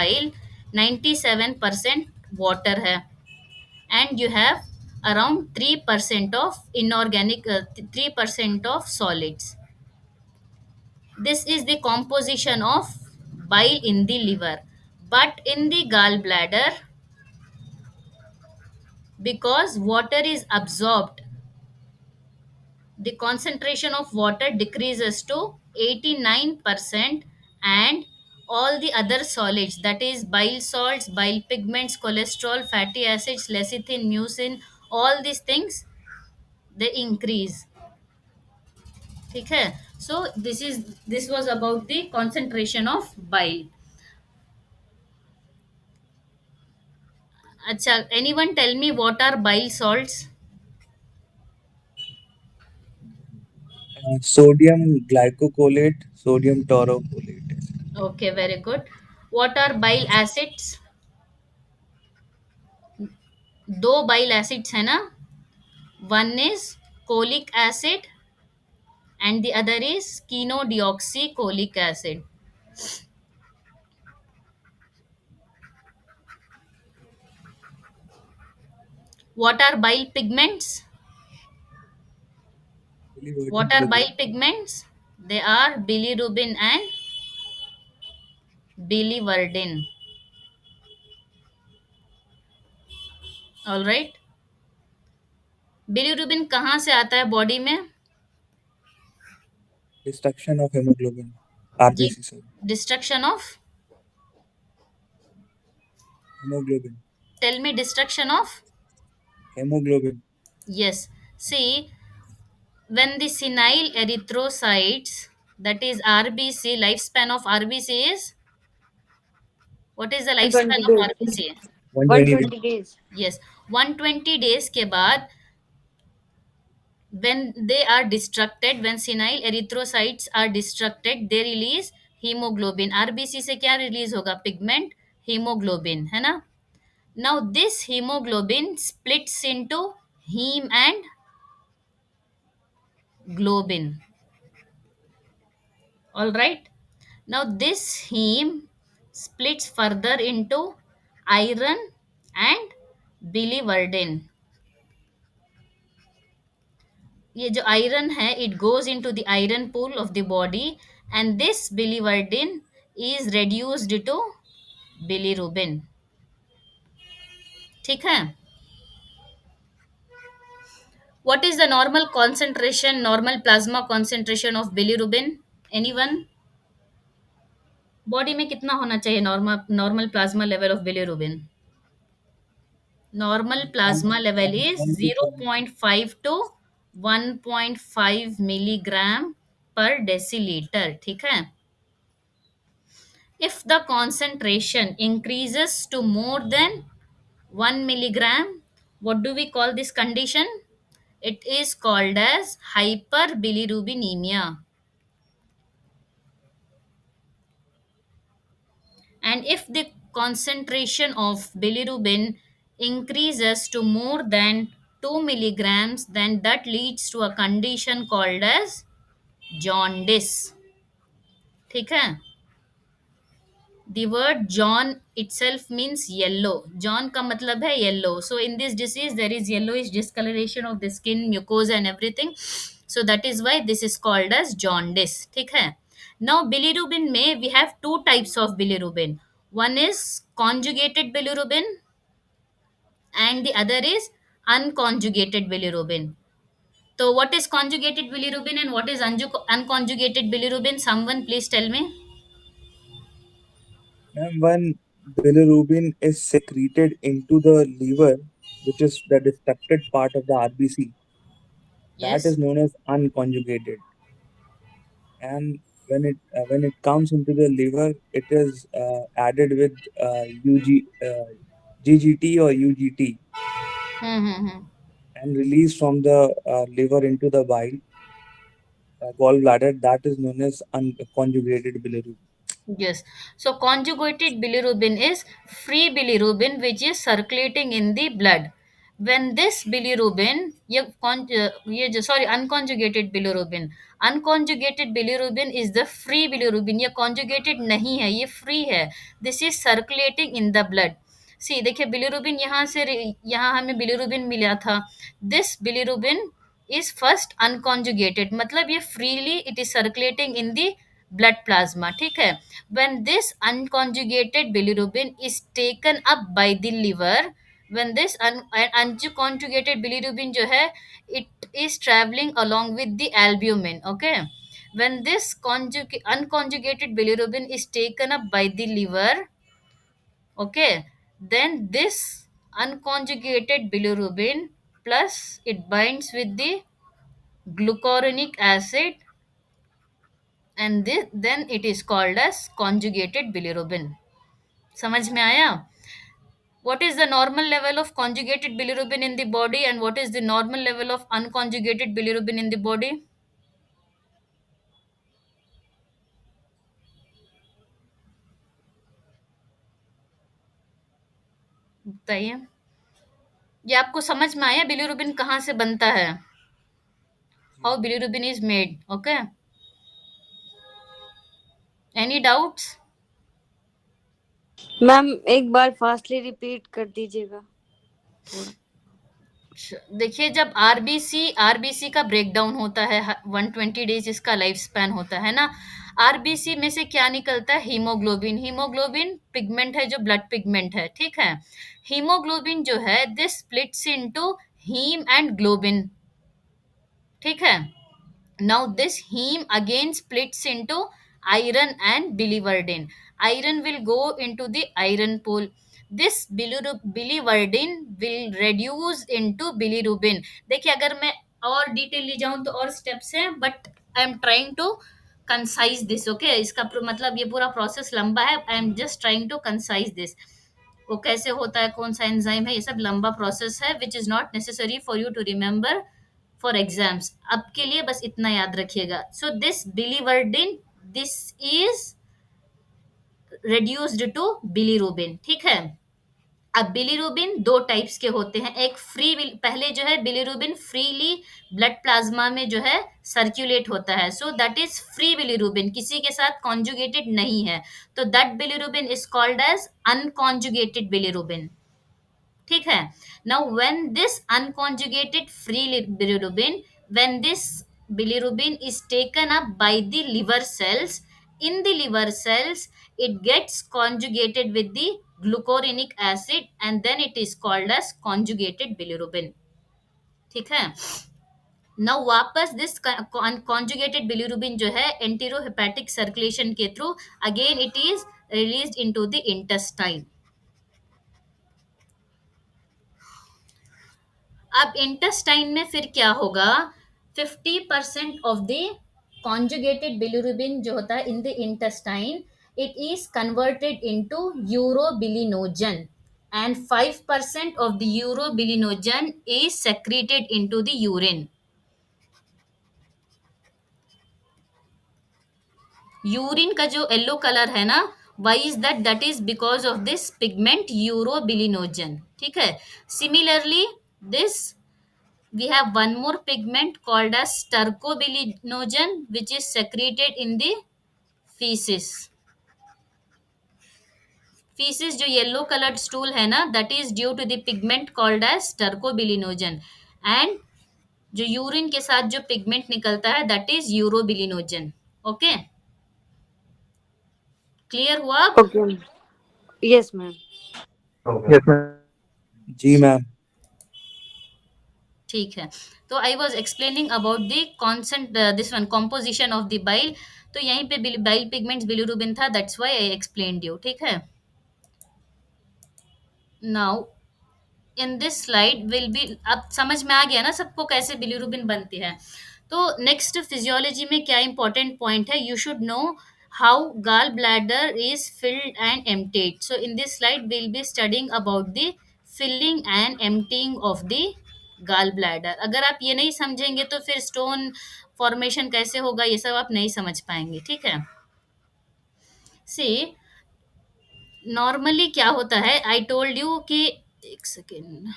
bile 97% water है, and you have around 3% of inorganic 3% of solids. This is the composition of bile in the liver. But in the gallbladder, because water is absorbed, the concentration of water decreases to 89%, and all the other solids, that is bile salts, bile pigments, cholesterol, fatty acids, lecithin, mucin, all these things, they increase. ठीक है. So this was about the concentration of bile. अच्छा, anyone tell me what are bile salts? Sodium glycocolate, sodium taurocolate. Okay, very good. What are bile acids? दो bile acids है ना. One is cholic acid and the other is chenodeoxycholic acid. What are bile pigments? Biliverdin What are bile bilirubin. pigments? They are bilirubin and biliverdin. All right. Bilirubin कहाँ से आता है body में? Destruction of hemoglobin. जी. RBC cell. Destruction of. Hemoglobin. Tell me destruction of. Hemoglobin. Yes. See, when the senile erythrocytes, that is RBC, lifespan of RBC is, what is the lifespan 120 of days. RBC? 120 days. 120 days. Yes, 120 days के बाद, when they are destructed, when senile erythrocytes are destructed, they release hemoglobin. RBC से क्या release होगा? Pigment hemoglobin, है ना. Now this hemoglobin splits into heme and globin. All right. Now this heme splits further into iron and biliverdin. ये जो iron है, it goes into the iron pool of the body, and this biliverdin is reduced to bilirubin. ठीक है. What is the normal concentration, normal plasma concentration of bilirubin? Anyone? Body में कितना होना चाहिए normal normal plasma level of bilirubin? Normal plasma level is 0.5 to 1.5 milligram per deciliter. ठीक है. If the concentration increases to more than 1 milligram, what do we call this condition? It is called as hyperbilirubinemia. And if the concentration of bilirubin increases to more than 2 milligrams, then that leads to a condition called as jaundice. ठीक है. The word John itself means yellow. John का मतलब है yellow. So in this disease there is yellowish discoloration of the skin, mucosa and everything. So that is why this is called as jaundice. ठीक है. Now bilirubin में we have two types of bilirubin. One is conjugated bilirubin and the other is unconjugated bilirubin. So what is conjugated bilirubin and what is unconjugated bilirubin? Someone please tell me. And when bilirubin is secreted into the liver, which is the destructed part of the RBC, that Yes. is known as unconjugated. And when it comes into the liver, it is added with GGT or UGT Hmm. and released from the liver into the bile gallbladder. That is known as unconjugated bilirubin. Yes. So conjugated bilirubin is free bilirubin which is circulating in the blood. when this bilirubin, ये जो sorry unconjugated bilirubin, unconjugated bilirubin is the free bilirubin, ये conjugated नहीं है, ये free है, this is circulating in the blood. See देखिए bilirubin यहाँ से यहाँ हमें बिलिरुबिन मिला था, this bilirubin is first unconjugated, मतलब ये freely it is circulating in the blood plasma, ठीक है। when this unconjugated bilirubin is taken up by the liver, when this unconjugated bilirubin जो है it is traveling along with the albumin, okay, when this unconjugated bilirubin is taken up by the liver, okay, then this unconjugated bilirubin plus it binds with the glucuronic acid, and then it is called as conjugated bilirubin। समझ में आया? What is the normal level of conjugated bilirubin in the body and what is the normal level of unconjugated bilirubin in the body? बताइए। ये आपको समझ में आया bilirubin कहाँ से बनता है? जी how bilirubin is made, okay? Any doubts? Ma'am एक बार फास्टली रिपीट कर दीजिएगा थोड़ा। देखिए जब आरबीसी का ब्रेकडाउन होता है, 120 डेज इसका लाइफ स्पैन होता है ना, आरबीसी में से क्या निकलता है? हीमोग्लोबिन। हीमोग्लोबिन पिगमेंट है जो ब्लड पिगमेंट है, ठीक है। हीमोग्लोबिन जो है this splits into heme and globin, ठीक है। Now this heme again splits into iron and biliverdin. Iron will go into the iron pool. This biliverdin will reduce into bilirubin। देखिए अगर मैं और डिटेल ले जाऊं तो और स्टेप्स हैं, but I am trying to concise this, okay. इसका मतलब ये पूरा प्रोसेस लंबा है, I am just trying to concise this. वो कैसे होता है, कौन सा एंजाइम है, ये सब लंबा प्रोसेस है which is not necessary for you to remember for exams. अब के लिए बस इतना याद रखिएगा। So this biliverdin this is reduced to bilirubin, ठीक है। अब बिलीरुबिन दो टाइप्स के होते हैं, एक फ्री, पहले जो है बिलीरुबिन फ्रीली ब्लड प्लाज्मा में जो है सर्कुलेट होता है, so that is free bilirubin, किसी के साथ कॉन्जुगेटेड नहीं है, तो that bilirubin is called as unconjugated bilirubin, ठीक है। Now when this unconjugated free bilirubin, when this bilirubin is taken up by the liver cells, in the liver cells it gets conjugated with the glucuronic acid and then it is called as conjugated bilirubin, ठीक है। Now वापस this conjugated bilirubin जो है एंटेरोहेपेटिक circulation के through again it is released into the intestine. अब intestine में फिर क्या होगा? 50% ऑफ द कॉन्जुगेटेड बिलिरुबिन जो होता है in the intestine, it is converted into urobilinogen and 5% of the urobilinogen is secreted into the urine. Urine का जो येलो कलर है ना, why is that? That is because of this pigment urobilinogen, ठीक है। Similarly this we have one more pigment called as stercobilinogen which is secreted in the feces। feces जो yellow coloured stool है ना, that is due to the pigment called as stercobilinogen, and जो urine के साथ जो pigment निकलता है that is urobilinogen, okay. Clear हुआ अब? Okay yes ma'am. Yes, ma'am. जी मैम। ठीक है, तो I was explaining about the consent this one composition of the bile, तो यहीं पे बाइल पिगमेंट्स बिलिरुबिन था, that's why I explained you, ठीक है। Now in this slide will be, अब समझ में आ गया ना सबको कैसे बिलिरुबिन बनती है। तो नेक्स्ट फिजियोलॉजी में क्या इंपॉर्टेंट पॉइंट है, you should know how gall bladder is filled and emptied. So in this slide will be studying about the filling and emptying of the gall bladder. अगर आप ये नहीं समझेंगे तो फिर स्टोन फॉर्मेशन कैसे होगा ये सब आप नहीं समझ पाएंगे, ठीक है। सी नॉर्मली क्या होता है, आई टोल्ड यू कि एक सेकेंड,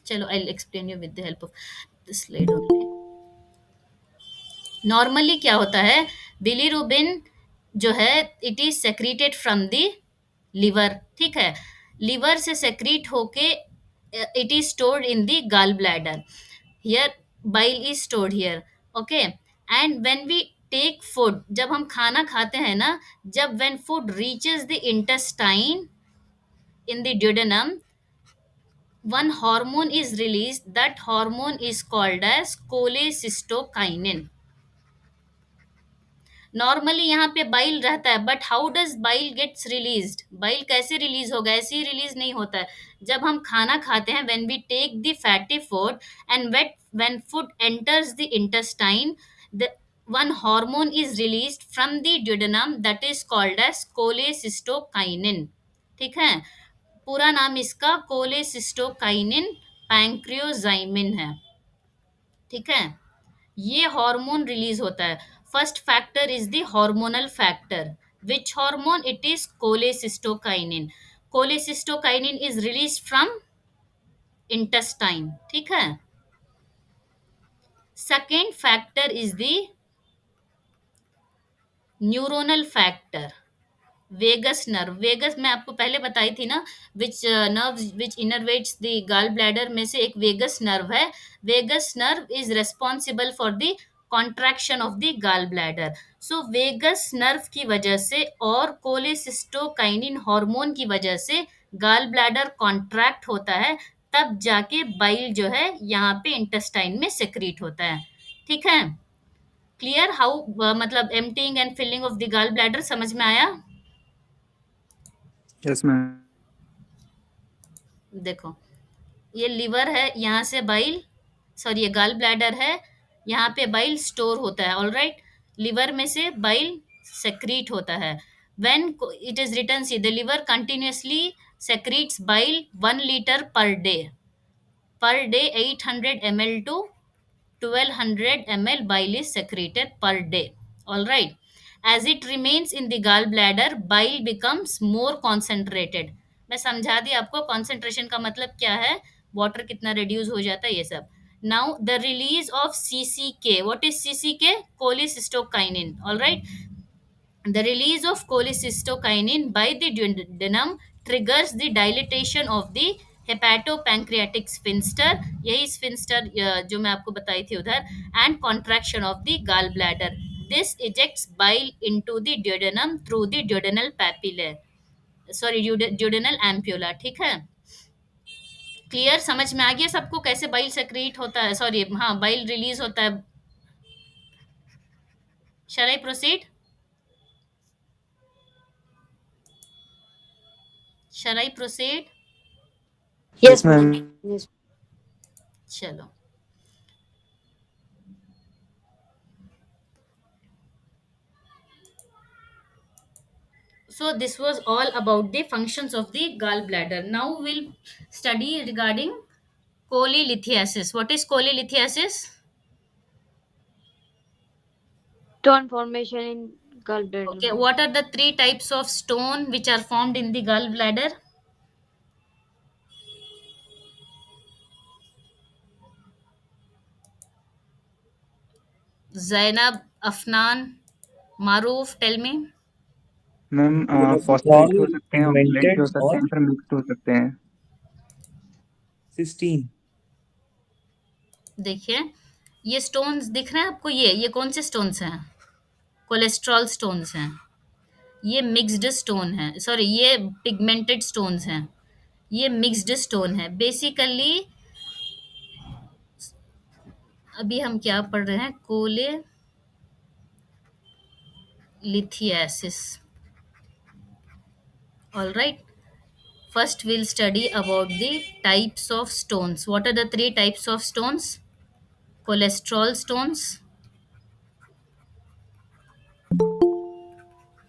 चलो I explain you with the help of this slide only. Normally क्या होता है, बिलीरुबिन जो है it is secreted from the liver, ठीक है। लिवर से सेक्रीट होके it is stored in the gall bladder, here bile is stored here, okay. And when we take food, जब हम खाना खाते हैं ना, जब when food reaches the intestine in the duodenum, one hormone is released, that hormone is called as cholecystokinin। Normally यहाँ पे bile रहता है, but how does bile gets released, bile कैसे रिलीज होगा, ऐसे ही रिलीज नहीं होता है। जब हम खाना खाते हैं, when we take the fatty food and when food enters the intestine, the one hormone is released from the duodenum that is called as cholecystokinin, ठीक है। पूरा नाम इसका कोलेसिस्टोकाइनिन पैंक्रियोजाइमिन है, ठीक है। ये हार्मोन रिलीज होता है। First factor is the hormonal factor, which hormone, it is cholecystokinin. Cholecystokinin is release from intestine, ठीक है। Second factor is the neuronal factor, vagus nerve. Vagus मैं आपको पहले बताई थी ना, which nerve which innervates the gall bladder, में से एक वेगस नर्व है। Vagus nerve is responsible for the contraction of the gall bladder. So vagus nerve की वजह से और कोलेसिस्टोकाइनिन हार्मोन की वजह से गॉल ब्लैडर कॉन्ट्रैक्ट होता है, तब जाके बाइल जो है यहाँ पे इंटेस्टाइन में सेक्रीट होता है, ठीक है। क्लियर हाउ, मतलब emptying and filling of the gall bladder समझ में आया? Yes ma'am. देखो, ये लिवर है, यहाँ से बाइल, सॉरी ये गॉल ब्लैडर है, यहाँ पे बाइल स्टोर होता है, ऑल राइट। लिवर में से बाइल सेक्रीट होता है। When it is return, see the liver continuously secretes bile 1 litre per day 800 ml to 1200 ml bile is secreted per day, all right। as it remains in the gallbladder, bile becomes more concentrated। मैं समझा दी आपको concentration का मतलब क्या है, water कितना reduce हो जाता है, ये सब। Now the release of CCK, what is CCK, cholecystokinin, all right। the release of cholecystokinin by the duodenum triggers the dilatation of the hepatopancreatic sphincter, यही sphincter जो मैं आपको बताई थी उधर, and contraction of the gallbladder। this ejects bile into the duodenum through the duodenal papillae, sorry duodenal ampulla, ठीक है। Clear, समझ में आ गया सबको कैसे बाइल सेक्रेट होता है, सॉरी हाँ बाइल रिलीज होता है। Shall I proceed, shall I proceed? Yes ma'am. Ma'am, yes. चलो, so this was all about the functions of the gallbladder. Now we'll study regarding cholelithiasis. What is cholelithiasis? Stone formation in gallbladder. Okay, what are the 3 types of stone which are formed in the gallbladder? Zainab, Afnan, Maruf, tell me. Ma'am cholesterol, phosphate हो सकते हैं, ऑक्सीलाइज्ड हो pigmented सकते और हैं, फिर mixed हो सकते हैं। सिस्टीन। देखिए, ये स्टोन्स दिख रहे हैं आपको, ये कौन से स्टोन्स हैं? कोलेस्ट्रॉल स्टोन्स हैं। ये मिक्स्ड स्टोन है, सॉरी ये पिगमेंटेड स्टोन्स हैं, ये मिक्स्ड स्टोन है बेसिकली। अभी हम क्या पढ़ रहे हैं, कोले lithiasis, all right। first we'll study about the types of stones. What are the 3 types of stones? Cholesterol stones,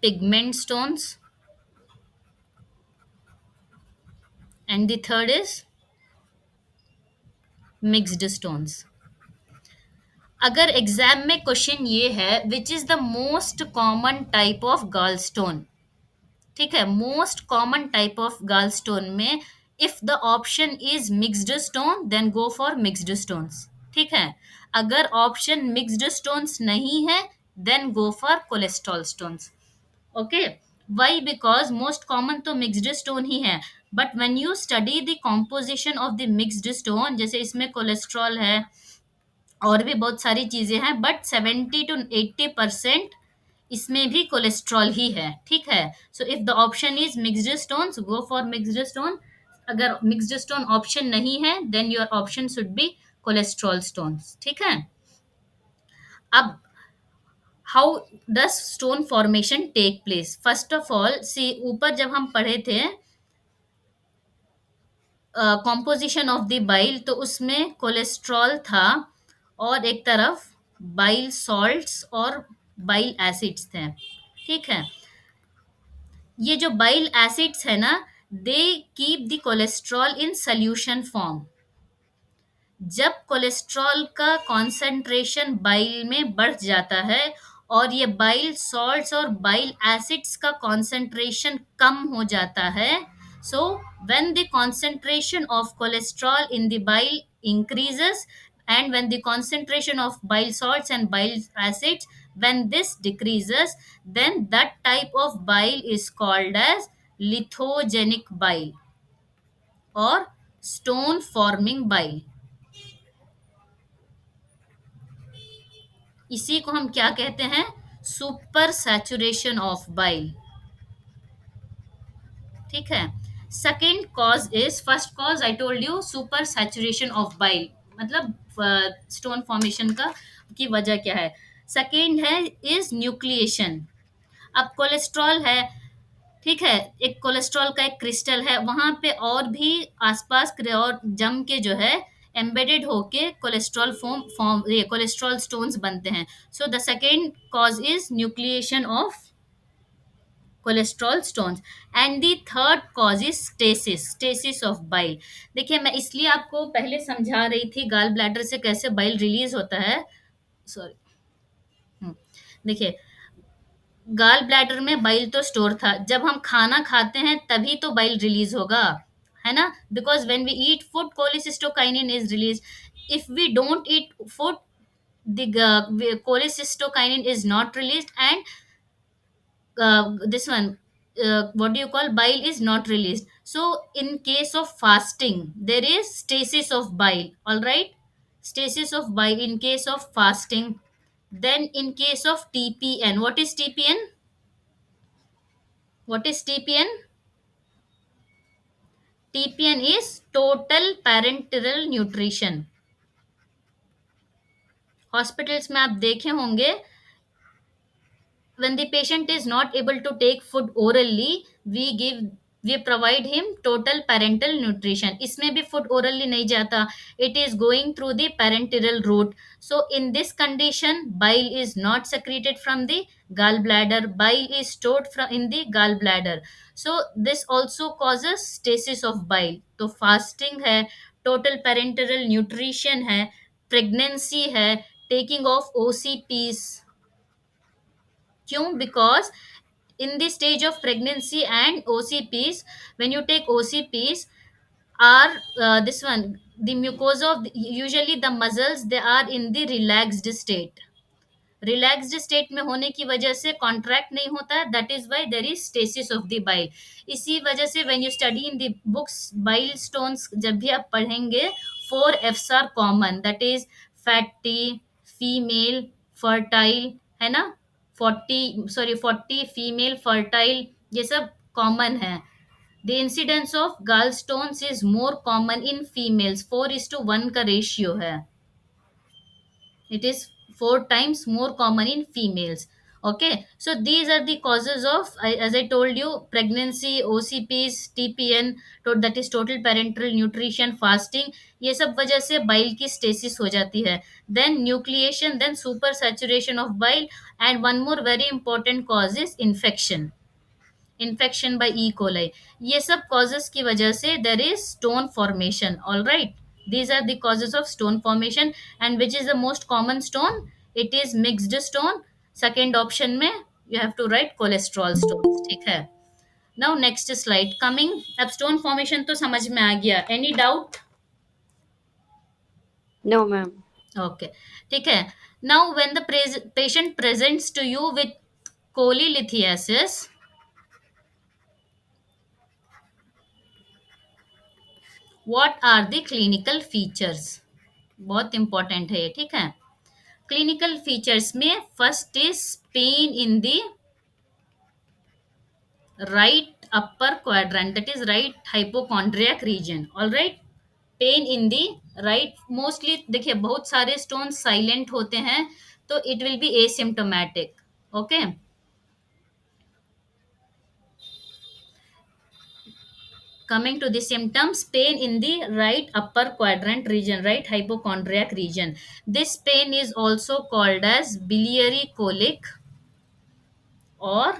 pigment stones, and the third is mixed stones। अगर एग्जाम में क्वेश्चन ये है, which is the most common type of gall stone, ठीक है, most common type of gall stone में if the option is mixed stone then go for mixed stones, ठीक है। अगर ऑप्शन मिक्स्ड स्टोन्स नहीं है then go for cholesterol stones. Okay, why? Because most common तो mixed stone ही है, but when you study the composition of the mixed stone, जैसे इसमें कोलेस्ट्रॉल है और भी बहुत सारी चीजें हैं, बट 70 to 80% इसमें भी कोलेस्ट्रॉल ही है, ठीक है। So if the option is mixed stones go for mixed stone. अगर मिक्स्ड स्टोन ऑप्शन नहीं है then your option should be cholesterol stones, ठीक है। अब how does stone formation take place? First of all see, ऊपर जब हम पढ़े थे कॉम्पोजिशन ऑफ द बाइल, तो उसमें कोलेस्ट्रॉल था और एक तरफ बाइल सॉल्ट्स और बाइल एसिड्स थे, ठीक है। ये जो बाइल एसिड्स है ना, they keep the cholesterol in solution form. जब कोलेस्ट्रॉल का कॉन्सेंट्रेशन बाइल में बढ़ जाता है और ये बाइल सॉल्ट्स और बाइल एसिड्स का कॉन्सेंट्रेशन कम हो जाता है, so when the concentration of cholesterol in the bile increases and when the concentration of bile salts and bile acids, when this decreases, then that type of bile is called as lithogenic bile or stone forming bile। इसी को हम क्या कहते हैं? Super saturation of bile, ठीक है। Second cause is, first cause I told you super saturation of bile, मतलब stone formation का की वजह क्या है। सेकेंड है इज न्यूक्लिएशन। अब कोलेस्ट्रॉल है, ठीक है, एक कोलेस्ट्रॉल का एक क्रिस्टल है, वहां पे और भी आसपास और जम के जो है एम्बेडेड होके कोलेस्ट्रॉल फॉर्म फॉर्म ये कोलेस्ट्रॉल स्टोन्स बनते हैं। So the second cause is nucleation of cholesterol stones and the third cause is stasis, stasis of bile. देखिए मैं इसलिए आपको पहले समझा रही थी गाल ब्लैडर से कैसे बाइल रिलीज होता है, सॉरी। देखिए गाल ब्लैडर में बाइल तो स्टोर था, जब हम खाना खाते हैं तभी तो बाइल रिलीज होगा, है ना। Because when we eat food cholecystokinin is release. If we don't eat food the cholecystokinin is not released and this one what do you call bile is not released. So in case of fasting there is stasis of bile, all right, stasis of bile in case of fasting. Then in case of TPN, what is TPN? What is TPN? TPN is total parenteral nutrition. Hospitals में आप देखे होंगे when the patient is not able to take food orally, we provide him total parental nutrition। इसमें भी food orally नहीं जाता, it is going through the parenteral route। So in this condition bile is not secreted from the gallbladder, bile is stored from in the gallbladder, so this also causes stasis of bile। तो fasting है, total parenteral nutrition है, pregnancy है, taking of OCPs। क्यों? Because in the stage of pregnancy and OCPs, when you take OCPs are this one, the mucosa of usually the muscles they are in the relaxed state, relaxed state में होने की वजह से contract नहीं होता है, that is why there is stasis of the bile. इसी वजह से when you study in the books bile stones जब भी आप पढ़ेंगे 4 F's are common, that is fatty, female, fertile, है ना, 40 फीमेल, फर्टाइल, ये सब कॉमन है। The incidence of gall stones is more common in females, 4:1 का रेशियो है, it is 4 times more common in females। Okay, so these are the causes of as I told you, pregnancy, OCPs, TPN, that is total parenteral nutrition, fasting, ये सब वजह से bile की stasis हो जाती है। then nucleation, then super saturation of bile, and one more very important cause is infection, infection by E coli. ये सब कॉजेस की वजह से there is stone formation, all right. These are the causes of stone formation and which is the most common stone? It is mixed stone. Second option में you have to write cholesterol stone, ठीक है। Now next slide coming, अब stone formation तो समझ में आ गया, any doubt? No ma'am. Okay, ठीक है। Now when the patient presents to you with cholelithiasis, what are the clinical features? बहुत इंपॉर्टेंट है ये, ठीक है। क्लिनिकल फीचर्स में first is pain in the right upper quadrant, that is right hypochondriac region, all right। Pain in the right, mostly देखिए बहुत सारे stone silent होते हैं, तो it will be asymptomatic, okay. Coming to the symptoms, pain in the right upper quadrant region, right hypochondriac region. This pain is also called as biliary colic or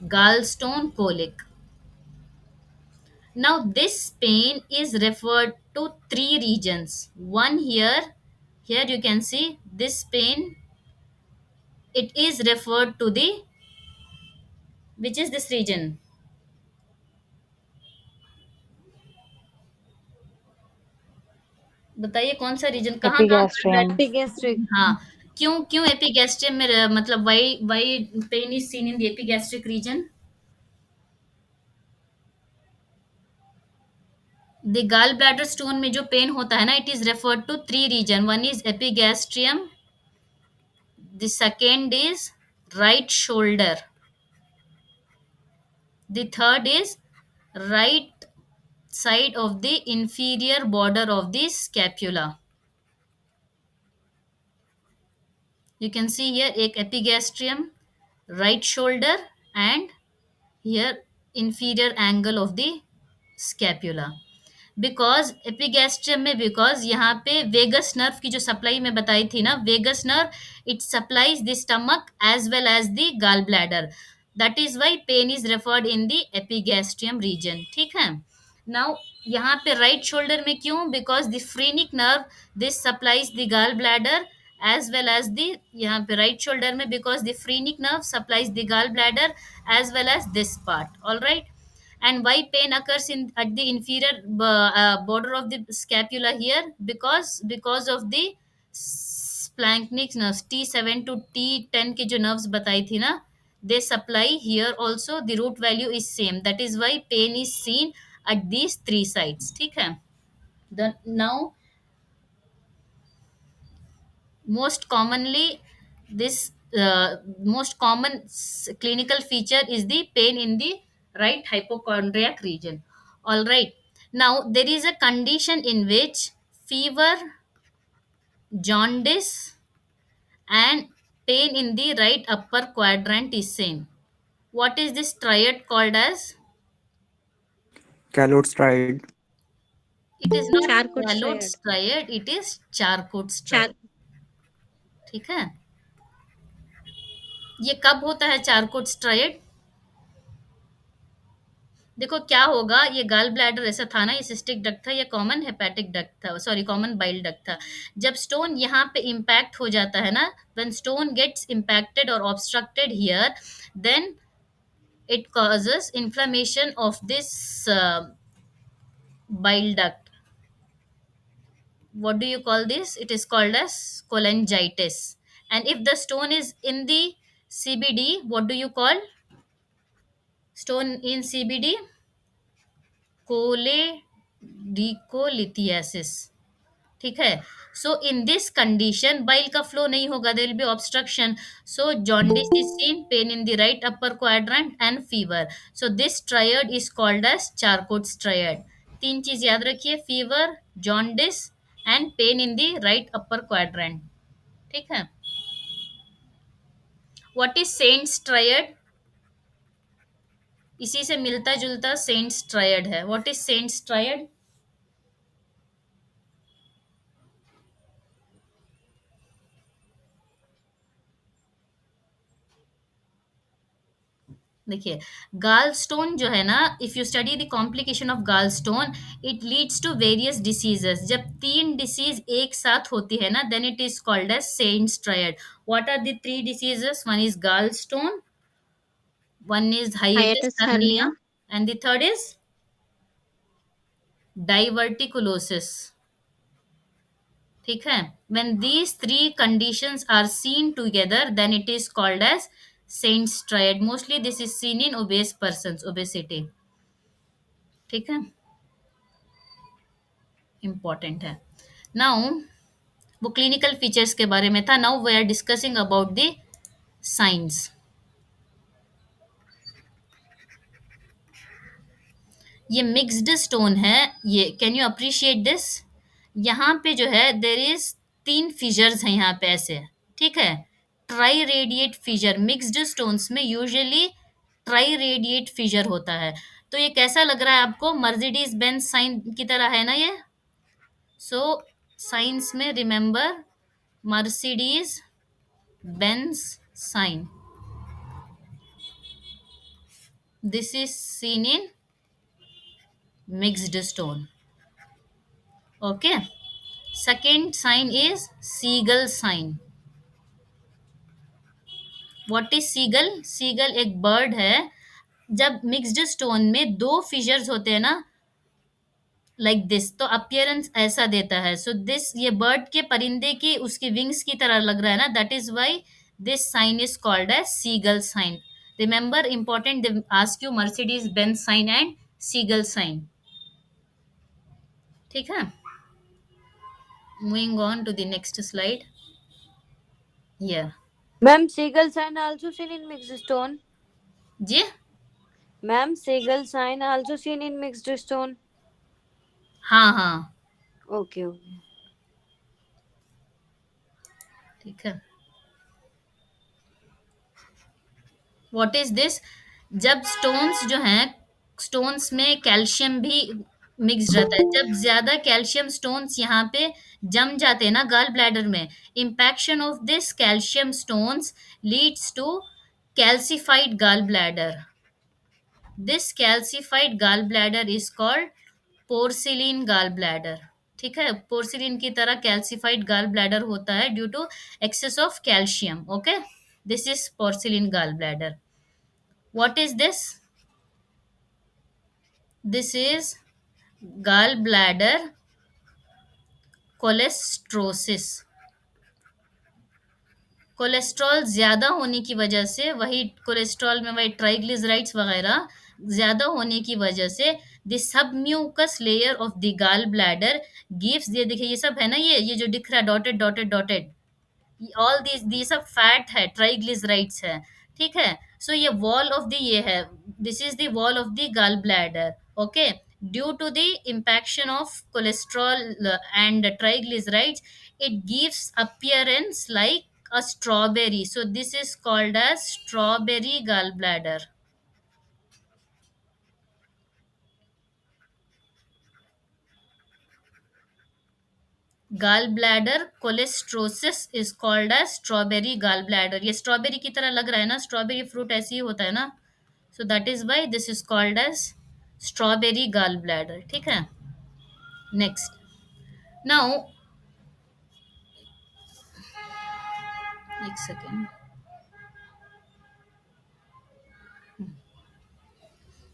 gallstone colic. Now, this pain is referred to three regions. One here you can see this pain, it is referred to the, which is this region? बताइए कौन सा reason, कहाँ कहाँ epigastrium. Epigastric. हाँ, क्यों क्यों epigastrium में मतलब why pain is seen in the epigastric region? The gall bladder stone में जो पेन होता है ना, it is referred to three region, one is epigastrium, the second is right shoulder, the third is right side of the inferior border of the scapula. You can see here एक epigastrium, right shoulder and here inferior angle of the scapula. Because epigastrium में, because यहाँ पे vagus nerve की जो supply मैं बताई थी ना, vagus nerve it supplies the stomach as well as the gall bladder, that is why pain is referred in the epigastrium region, ठीक है। नाउ यहाँ पे राइट शोल्डर में क्यों? Because the phrenic nerve this supplies the gall bladder as well as the, यहाँ पे right shoulder में because the phrenic nerve supplies the gall bladder as well as this part, all right. And why pain occurs in at the inferior border of the scapula here? Because of the splanchnic nerves, T7 to T10 के जो nerves बताई थी ना, they supply here also, the root value is same, that is why pain is seen at these three sites, ठीक है। The now most commonly this most common clinical feature is the pain in the right hypochondriac region, all right। Now there is a condition in which fever, jaundice and pain in the right upper quadrant is seen. What is this triad called as? Callot stride. It is not Charcot Gallo's triad। triad, it is Charcot's चार। triad, ठीक है। ये कब होता है Charcot triad? देखो क्या होगा, ये गाल ब्लैडर ऐसा था ना, ये सिस्टिक डक्ट था, ये कॉमन हेपेटिक डक्ट था, सॉरी कॉमन बाइल डक्ट था। जब स्टोन यहाँ पे इम्पैक्ट हो जाता है ना, व्हेन स्टोन गेट्स इम्पैक्टेड और obstructed here, then it causes inflammation of this bile duct. What do you call this? It is called as cholangitis. And if the stone is in the CBD, what do you call stone in CBD? Choledocholithiasis, ठीक है। So in this condition bile का flow नहीं होगा, there will be obstruction, so jaundice is seen, pain in the right upper quadrant and fever. So this triad is called as Charcot's triad. तीन चीज याद रखिए, fever, jaundice and pain in the right upper quadrant, ठीक है। What is Saint's triad? इसी से मिलता जुलता सेंट्स ट्रायड है। What is Saint's triad? देखिए गाल स्टोन जो है ना, if you study the complication of gall stone, it leads to various diseases. जब तीन डिसीज एक साथ होती है ना, then it is called as Saint's triad. What are the three diseases? One is gall stone, One is hiatus hiatus hernia, hernia. and the third is diverticulosis. ठीक है. When these three conditions are seen together, then it is called as Saint's triad. Mostly this is seen in obese persons, obesity. ठीक है, important है. Now वो clinical features के बारे में था. Now we are discussing about the signs. ये mixed stone है. ये कैन यू अप्रिशिएट दिस. यहाँ पे जो है देर इज 3 फिजर्स हैं यहाँ पे ऐसे. ठीक है, ट्राई रेडिएट फिजर. मिक्स्ड स्टोन्स में यूजुअली ट्राई रेडिएट फिजर होता है. तो ये कैसा लग रहा है आपको? मर्सिडीज बेंज साइन की तरह है ना ये. सो साइंस में remember Mercedes Benz sign. This is seen in mixed stone. Okay. Second sign is seagull sign. What is seagull? Seagull एक बर्ड है. जब मिक्स्ड स्टोन में 2 फिशर्स होते हैं ना, लाइक दिस, तो अपियरेंस ऐसा देता है. सो दिस, ये बर्ड के परिंदे की उसकी विंग्स की तरह लग रहा है ना. That is why this sign is called as seagull sign. Remember, important, they ask you Mercedes Benz sign and seagull sign. ठीक है. Moving on to the next slide. Yeah. Ma'am, seagull sign also seen in mixed stone. Ji. Ma'am, seagull sign also seen in mixed stone. हाँ हाँ. Okay, okay. ठीक है. What is this? जब stones जो हैं, stones में calcium भी mix रहता है. जब ज्यादा कैल्शियम स्टोन्स यहाँ पे जम जाते हैं ना गॉल ब्लैडर में, impaction of this calcium stones leads to calcified gallbladder. This calcified gallbladder is called porcelain gallbladder. ठीक है, पोर्सिलिन की तरह कैल्सिफाइड गाल ब्लैडर होता है due to excess of calcium. Okay, this is porcelain gall bladder. What is this? This is gall bladder cholesterosis. Cholesterol ज्यादा होने की वजह से, वही कोलेस्ट्रॉल में वही ट्राइग्लिसराइड्स वगैरह ज्यादा होने की वजह से the submucous layer of the gall bladder gives, ये देखिए ये सब है ना, ये जो दिख रहा है dotted dotted dotted, all these sub fat है, ट्राइग्लिसराइड्स है. ठीक है. सो ये वॉल ऑफ द ये है, this is the wall of the gall bladder. Okay, due to the impaction of cholesterol and triglycerides, it gives appearance like a strawberry. So this is called as strawberry gallbladder. Gallbladder cholestrosis is called as strawberry gallbladder. ये strawberry की तरह लग रहा है ना, strawberry fruit ऐसे ही होता है ना. So that is why this is called as strawberry gallbladder. ठीक है. Next. Now, एक second.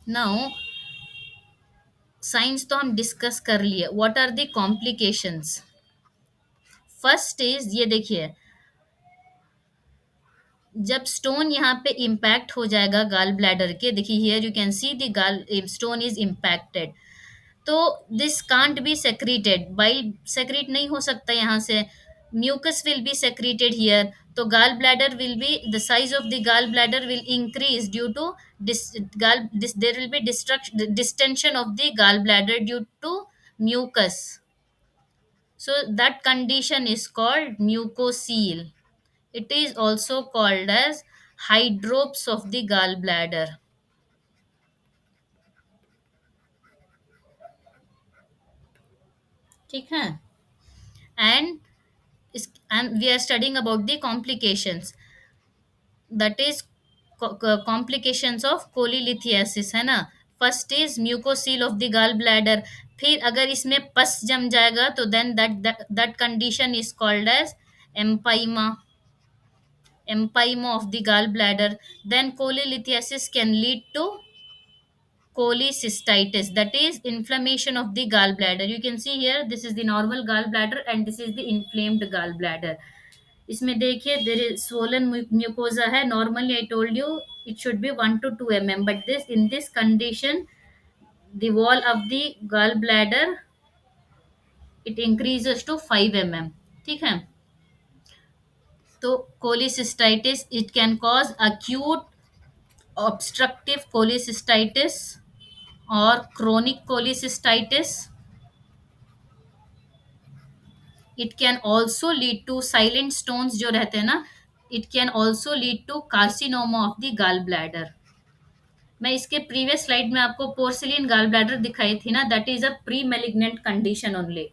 Now, साइंस तो हम डिस्कस कर लिए. What are the complications? First is, ये देखिए, जब स्टोन यहाँ पे इम्पैक्ट हो जाएगा गाल ब्लैडर के, देखिए here you can see the gall stone is impacted, तो this can't be secreted. Bile secrete नहीं हो सकता यहाँ से. Mucus will be secreted here. तो gall bladder will be, the size of the gall bladder will increase due to there will be distension of the gall bladder due to mucus. So that condition is called mucocele. It is also called as hydrops of the gallbladder. ठीक है. And we are studying about the complications. That is complications of cholelithiasis है ना. First is mucocele of the gall bladder. फिर अगर इसमें pus जम जाएगा तो then that condition is called as empyema. empyema of the gallbladder. Then cholelithiasis can lead to cholecystitis, that is inflammation of the gallbladder. You can see here, this is the normal gallbladder and this is the inflamed gallbladder. इसमें देखिए there is swollen mucosa है. Normally I told you it should be 1 to 2 mm, but this in this condition the wall of the gallbladder it increases to 5 mm. ठीक है. तो cholecystitis it can cause acute obstructive cholecystitis or chronic cholecystitis. It can also lead to silent stones जो रहते हैं ना, it can also lead to carcinoma of the gallbladder. मैं इसके previous slide में आपको पोर्सिलिन गाल ब्लैडर दिखाई थी ना, that is a pre malignant condition only.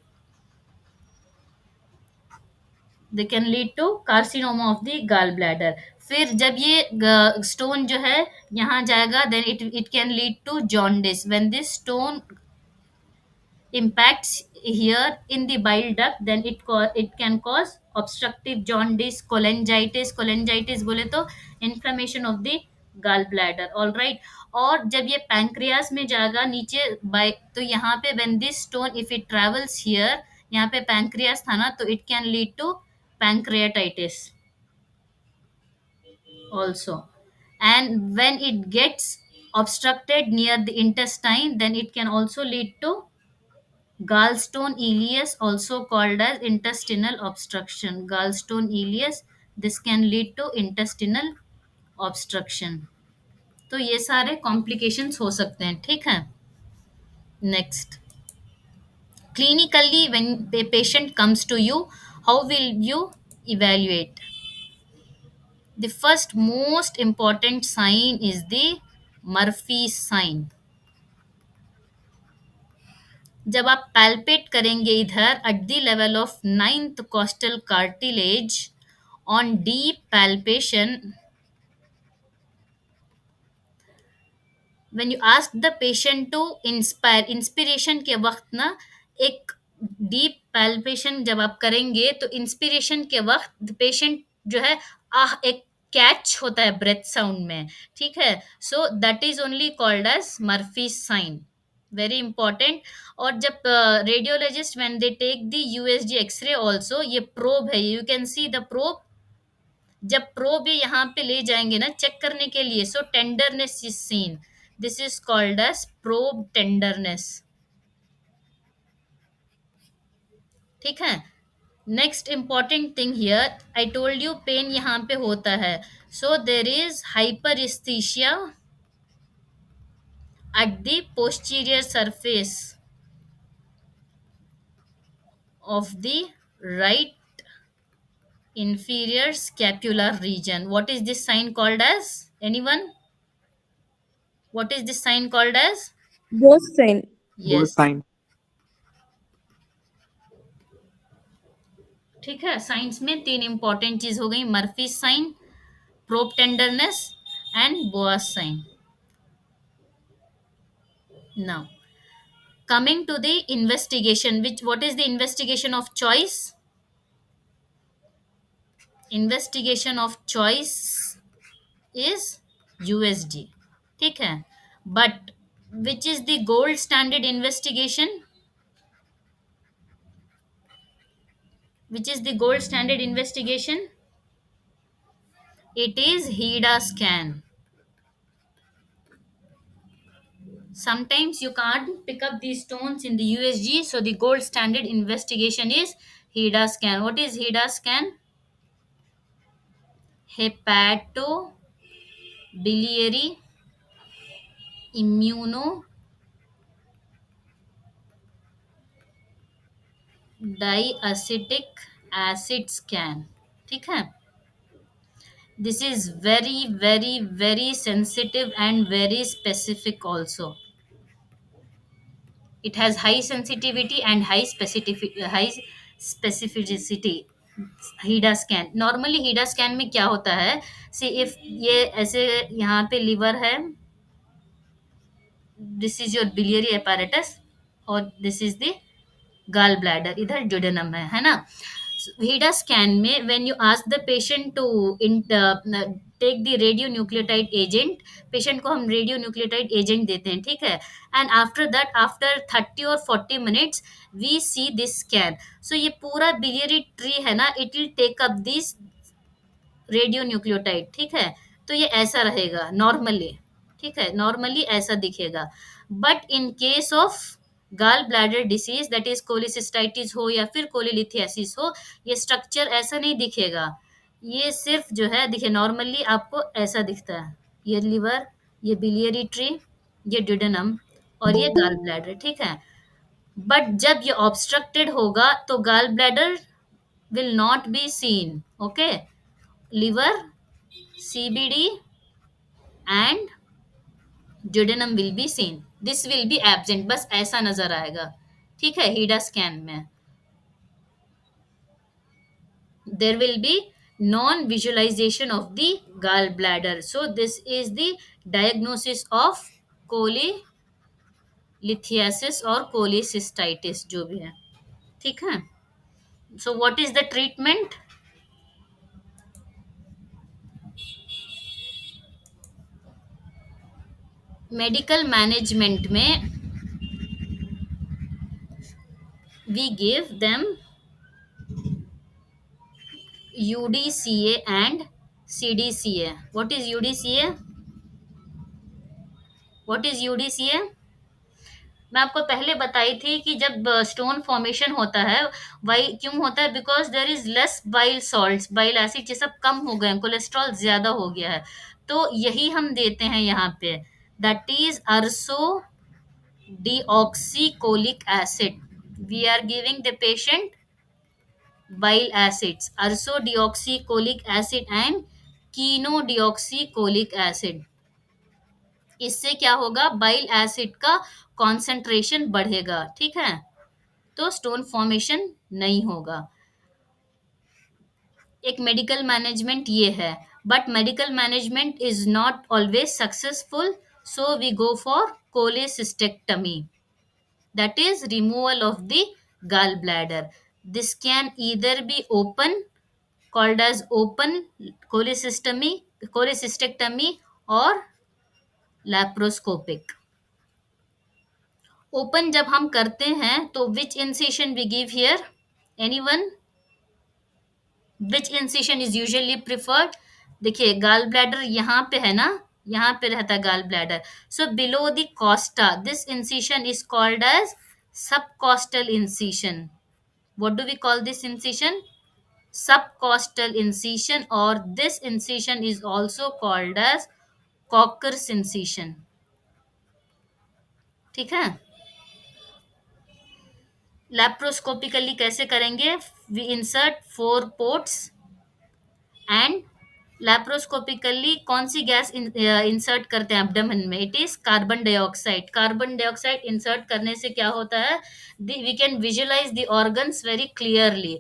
They can lead to carcinoma of the gall bladder. फिर जब ये स्टोन जो है यहाँ जाएगा then it can lead to jaundice. When this stone impacts here in the bile duct then it can cause obstructive jaundice, cholangitis बोले तो inflammation of the gallbladder. All right. और जब ये pancreas में जाएगा नीचे by तो यहाँ पे when this stone if it travels here, यहाँ पे pancreas था ना, तो it can lead to pancreatitis also. And when it gets obstructed near the intestine then it can also lead to gallstone ileus, also called as intestinal obstruction. Gallstone ileus, this can lead to intestinal obstruction. तो ये सारे complications हो सकते हैं. ठीक है. Next, clinically when the patient comes to you, how will you evaluate? The first most important sign is the Murphy's sign. जब आप पैल्पेट करेंगे इधर at the level of ninth costal cartilage on deep palpation, when you ask the patient to inspire, inspiration के वक्त ना एक deep palpation जब आप करेंगे तो इंस्पिरेशन के वक्त पेशेंट जो है आह एक कैच होता है ब्रेथ साउंड में. ठीक है. So that is only called as Murphy sign. Very important. और जब radiologist when they take the USG x ray also, ये प्रोब है, you can see the probe. जब प्रोब ये यहाँ पे ले जाएंगे ना चेक करने के लिए, so tenderness is seen. This is called as probe tenderness. ठीक है. Next important thing here, I told you pain यहाँ पे होता है. So there is hyperaesthesia at the posterior surface of the right inferior scapular region. What is this sign called as? Anyone? What is this sign called as? Ghost sign. वो Yes. Sign. ठीक है. Signs में 3 important चीज हो गई, Murphy sign, probe tenderness and Boas sign. Now coming to the investigation, which what is the investigation of choice? Investigation of choice is USG. ठीक है. But which is the gold standard investigation? Which is the gold standard investigation? It is HIDA scan. Sometimes you can't pick up these stones in the USG, so the gold standard investigation is HIDA scan. What is HIDA scan? Hepatobiliary immunodiacetic acid scan. ठीक है. This is very very very sensitive and very specific also. It has high sensitivity and high specificity. HIDA scan, normally HIDA scan में क्या होता है, see if ये ऐसे यहाँ पे liver है, this is your biliary apparatus और this is the gall bladder, इधर duodenum है ना. HIDA scan में when you ask the patient to take the radio nucleotide agent, patient को हम रेडियो न्यूक्लियोटाइड एजेंट देते हैं, ठीक है, and after that after 30 or 40 minutes we see this scan. So ये पूरा बिलियरी ट्री है ना, it will take up this radio nucleotide, ठीक है. तो ये ऐसा रहेगा नॉर्मली, ठीक है, नॉर्मली ऐसा दिखेगा. But in case of gall bladder disease that is cholecystitis हो या फिर कोलिलिथियासिस हो, ये स्ट्रक्चर ऐसा नहीं दिखेगा. ये सिर्फ जो है दिखे नॉर्मली आपको ऐसा दिखता है. ये लिवर, ये बिलियरी ट्री, ये ड्यूडेनम और ये गाल ब्लैडर, ठीक है. बट जब ये ऑब्स्ट्रक्टेड होगा तो gall bladder will not be seen. Okay, liver, CBD and duodenum will be seen. This will be absent. बस ऐसा नजर आएगा, ठीक है. HIDA स्कैन में there will be non visualization of the gallbladder. So this is the diagnosis of कोलिलिथियासिस और cholecystitis जो भी है, ठीक है. So what is the treatment? Medical management में we give them UDCA and CDCA. What is UDCA? What is UDCA? मैं आपको पहले बताई थी कि जब स्टोन फॉर्मेशन होता है, वाई क्यों होता है? Because there is less bile salts, bile acid ये सब कम हो गए हैं, कोलेस्ट्रॉल ज्यादा हो गया है. तो यही हम देते हैं यहाँ पे, that is urso deoxycholic acid. We are giving the patient bile acids, ursodeoxycholic acid and quinodeoxycholic acid. इससे क्या होगा? बाइल एसिड का कॉन्सेंट्रेशन बढ़ेगा, ठीक है, तो स्टोन फॉर्मेशन नहीं होगा. एक मेडिकल मैनेजमेंट ये है. But medical management is not always successful, so we go for cholecystectomy, that is removal of the gallbladder. This can either be open, called as open cholecystectomy or laparoscopic. Open जब हम करते हैं तो which incision we give here? Anyone? Which incision is usually preferred? देखिए gall bladder यहाँ पे है ना, यहाँ पे रहता है gall bladder. So below the costa this incision is called as subcostal incision. What do we call this incision? Subcostal incision, or this incision is also called as Cocker's incision. ठीक है. Laparoscopically कैसे करेंगे? We insert 4 ports and laparoscopically कौन सी gas insert करते हैं abdomen में? It is carbon dioxide. Carbon dioxide insert करने से क्या होता है? We can visualize the organs very clearly.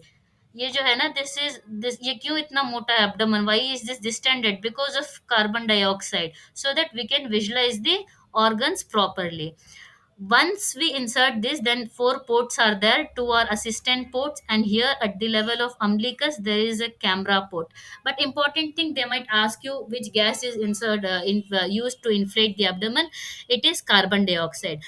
ये जो है ना, दिस ये क्यों इतना मोटा है abdomen? Why is this distended? Because of carbon dioxide, so that we can visualize the organs properly. Once we insert this, then 4 ports are there. 2 are assistant ports, and here at the level of umbilicus there is a camera port. But important thing, they might ask you which gas is used to inflate the abdomen. It is carbon dioxide.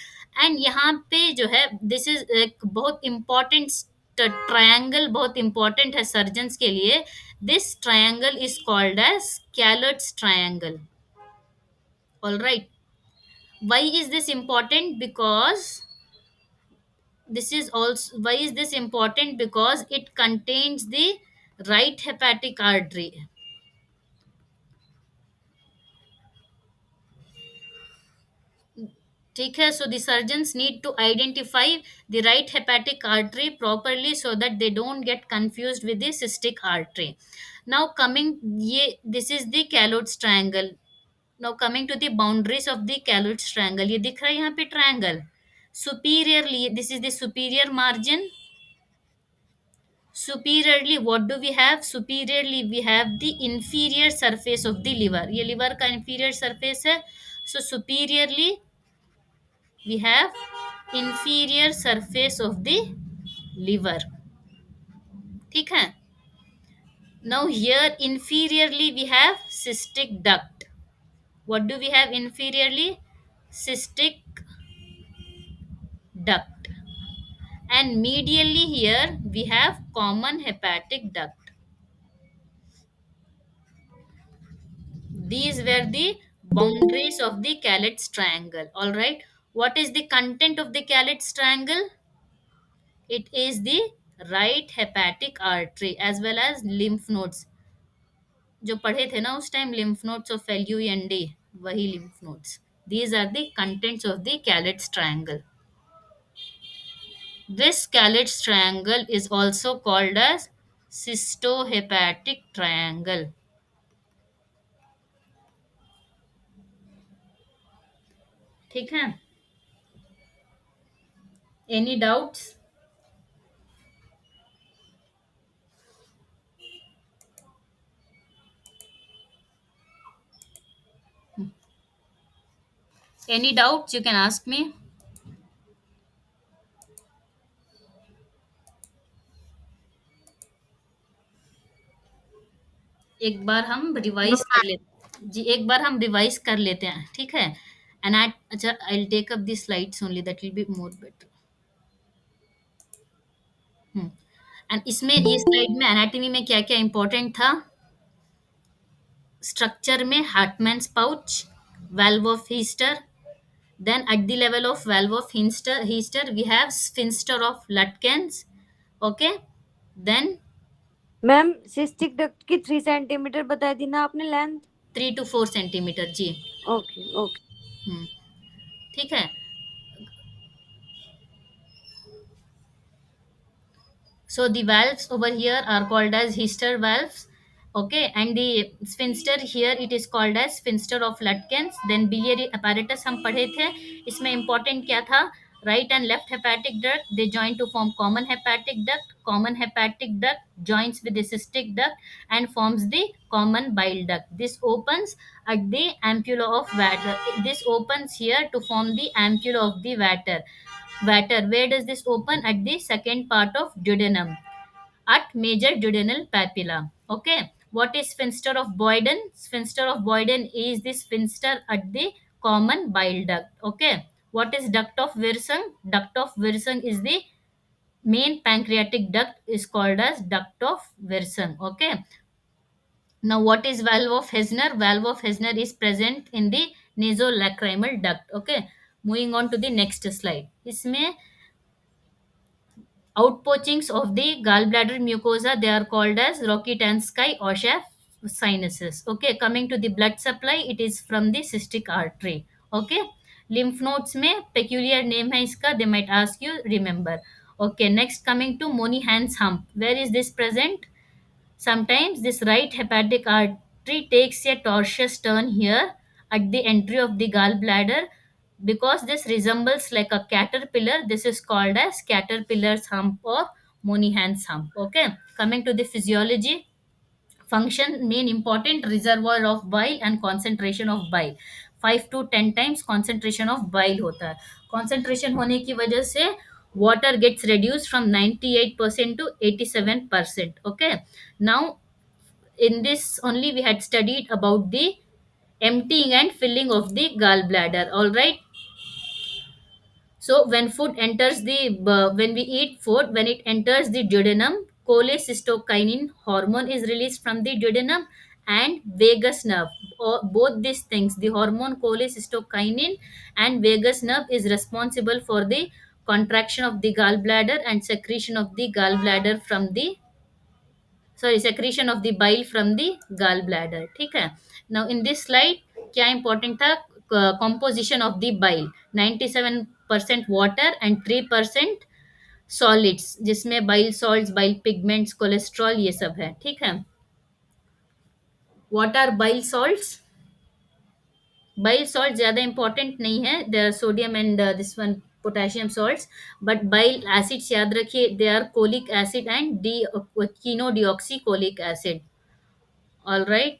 And यहाँ पे जो है, this is एक बहुत important triangle, बहुत important है surgeons के लिए. This triangle is called as Calot's triangle. All right. Why is this important? Because this is also why is this important? Because it contains the right hepatic artery. ठीक है. So the surgeons need to identify the right hepatic artery properly so that they don't get confused with the cystic artery. Now coming, ये this is the Calot's triangle. Now coming to the boundaries of the Calot's triangle. ये दिख रहा है यहाँ पे triangle. Superiorly, this is the superior margin. Superiorly, what do we have? Superiorly we have the inferior surface of the liver. ये liver का inferior surface है. So superiorly we have inferior surface of the liver. ठीक है. Now here inferiorly we have cystic duct. What do we have inferiorly? Cystic duct. And medially here we have common hepatic duct. These were the boundaries of the Calyx triangle. All right. What is the content of the Calyx triangle? It is the right hepatic artery as well as lymph nodes. जो पढ़े थे ना उस time, lymph nodes of LUND, वही lymph nodes. These are the contents of the Calyx triangle. This Calyx triangle is also called as cystohepatic triangle. ठीक है. Any doubts? Any doubts you can ask me. एक बार हम revise कर लेते जी, एक बार हम revise कर लेते हैं, ठीक है. एंड आई, अच्छा, I will take up the slides only, that will be more better. And इसमें ये स्लाइड में एनाटॉमी में क्या क्या इंपॉर्टेंट था? स्ट्रक्चर में हार्टमैन्स pouch, valve of Heister. Then at the level of valve of Heister we have sphincter of Lutgens. Okay. Then ma'am cystic duct की 3 centimeter बताई थी ना आपने लेंथ. 3 to 4 सेंटीमीटर जी. Okay okay. ठीक है. So the valves over here are called as Heister valves. Okay, and the sphincter here it is called as sphincter of Lutgens. Then biliary apparatus हम पढ़े थे. इसमें important क्या था? Right and left hepatic duct, they join to form common hepatic duct. Common hepatic duct joins with the cystic duct and forms the common bile duct. This opens at the ampulla of Vater. This opens here to form the ampulla of the Vater. Where does this open? At the second part of duodenum, at major duodenal papilla. Okay. What is sphincter of Boyden? Sphincter of Boyden is the sphincter at the common bile duct. Okay. What is duct of Wirsung? Duct of Wirsung is the main pancreatic duct, is called as duct of Wirsung. Okay. Now what is valve of Hesner? Valve of Hesner is present in the nasolacrimal duct. Okay. Moving on to the next slide. इसमें outpoachings of the gallbladder mucosa, they are called as Rokitansky Osha sinuses. Okay, coming to the blood supply, it is from the cystic artery. Okay, lymph nodes में peculiar name है इसका, they might ask you, remember. Okay, next coming to Moynihan's hump, where is this present? Sometimes this right hepatic artery takes a tortuous turn here at the entry of the gallbladder. Because this resembles like a caterpillar, this is called as caterpillar's hump or Moynihan's hump. Okay, coming to the physiology, function, main important reservoir of bile and concentration of bile. 5 to 10 times concentration of bile होता है. Concentration होने की वजह से water gets reduced from 98% to 87%. Okay, now in this only we had studied about the emptying and filling of the gallbladder. All right. So when food enters the when we eat food, when it enters the duodenum, cholecystokinin hormone is released from the duodenum and vagus nerve. Both these things, the hormone cholecystokinin and vagus nerve, is responsible for the contraction of the gallbladder and secretion of the gallbladder from the secretion of the bile from the gallbladder. ठीक है. Now in this slide क्या important था? Composition of the bile, 97% water and 3% solids, जिसमें bile salts, bile pigments, cholesterol, ये सब है. ठीक है. What are bile salts? Bile salt ज़्यादा important नहीं है, there are sodium and this one potassium salts, but bile acids याद रखिए, they are cholic acid and quinodeoxycholic acid. All right.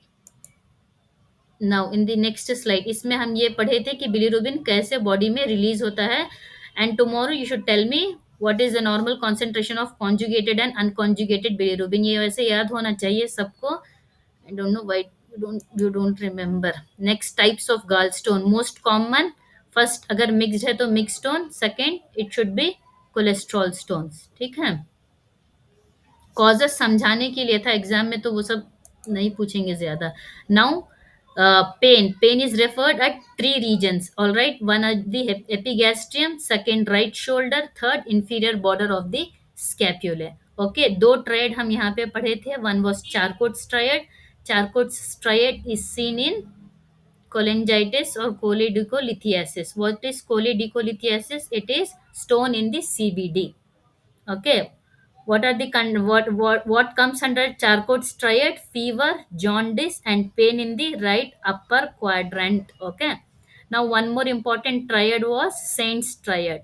Now in the next slide, इसमें हम ये पढ़े थे कि बिलीरुबिन कैसे बॉडी में रिलीज होता है. And tomorrow you should tell me What is the normal concentration of conjugated and unconjugated bilirubin? ये वैसे याद होना चाहिए सबको. I don't know why you don't remember. Next, types of gallstone. Most common. First, अगर mixed है तो mixed stone. Second, it should be cholesterol stones. ठीक है. कॉजेस समझाने के लिए था, एग्जाम में तो वो सब नहीं पूछेंगे ज्यादा. Now, pain is referred at three regions. All right. One at the epigastrium, second right shoulder, third inferior border of the scapulae. Okay, दो ट्रायड हम यहाँ पे पढ़े थे. One was Charcot triad. Charcot triad is seen in cholangitis or cholelithiasis. What is cholelithiasis? It is stone in the CBD. Okay. What are the what comes under Charcot's triad? Fever, jaundice, and pain in the right upper quadrant. Okay. Now one more important triad was Saint's triad.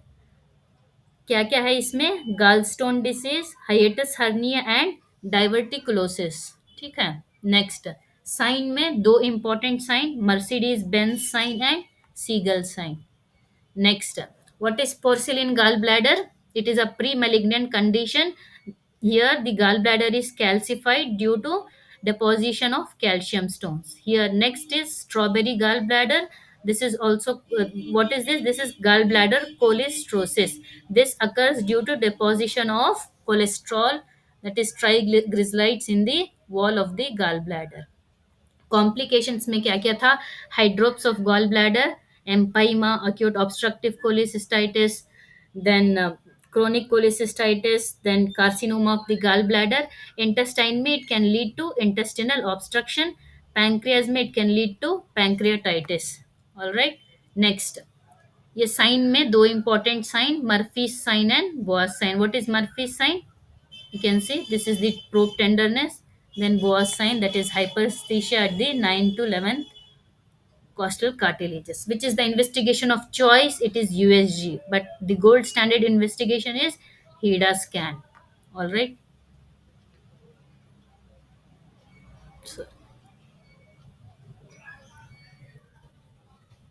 क्या क्या है इसमें? Gallstone disease, hiatus hernia and diverticulosis. ठीक है. Next, sign में दो important sign, Mercedes Benz sign and seagull sign. Next, what is porcelain gallbladder? It is a pre-malignant condition. Here, the gallbladder is calcified due to deposition of calcium stones. Here, next is strawberry gallbladder. This is also, what is this? This is gallbladder cholestrosis. This occurs due to deposition of cholesterol, that is triglycerides, in the wall of the gallbladder. Complications में क्या क्या था? Hydrops of gall bladder, empyema, acute obstructive cholecystitis, then chronic cholecystitis, then carcinoma of the gall bladder. Intestine में it can lead to intestinal obstruction. Pancreas में it can lead to pancreatitis. Alright. Next, ये sign में दो important sign, Murphy sign and Boas sign. What is Murphy sign? You can see this is the probe tenderness. Then Boas sign, that is hyperesthesia at the 9 to 11th costal cartilages. Which is the investigation of choice? It is USG, but the gold standard investigation is HIDA scan. All right. So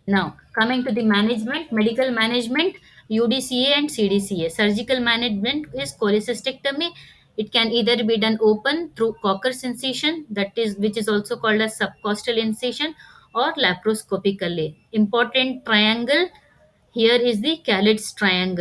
now, coming to the management, medical management, UDCA and CDCA. Surgical management is cholecystectomy. It can either be done open through Cocker's incision, that is, which is also called as subcostal incision, or laparoscopically. Important triangle here is the Calitz triangle.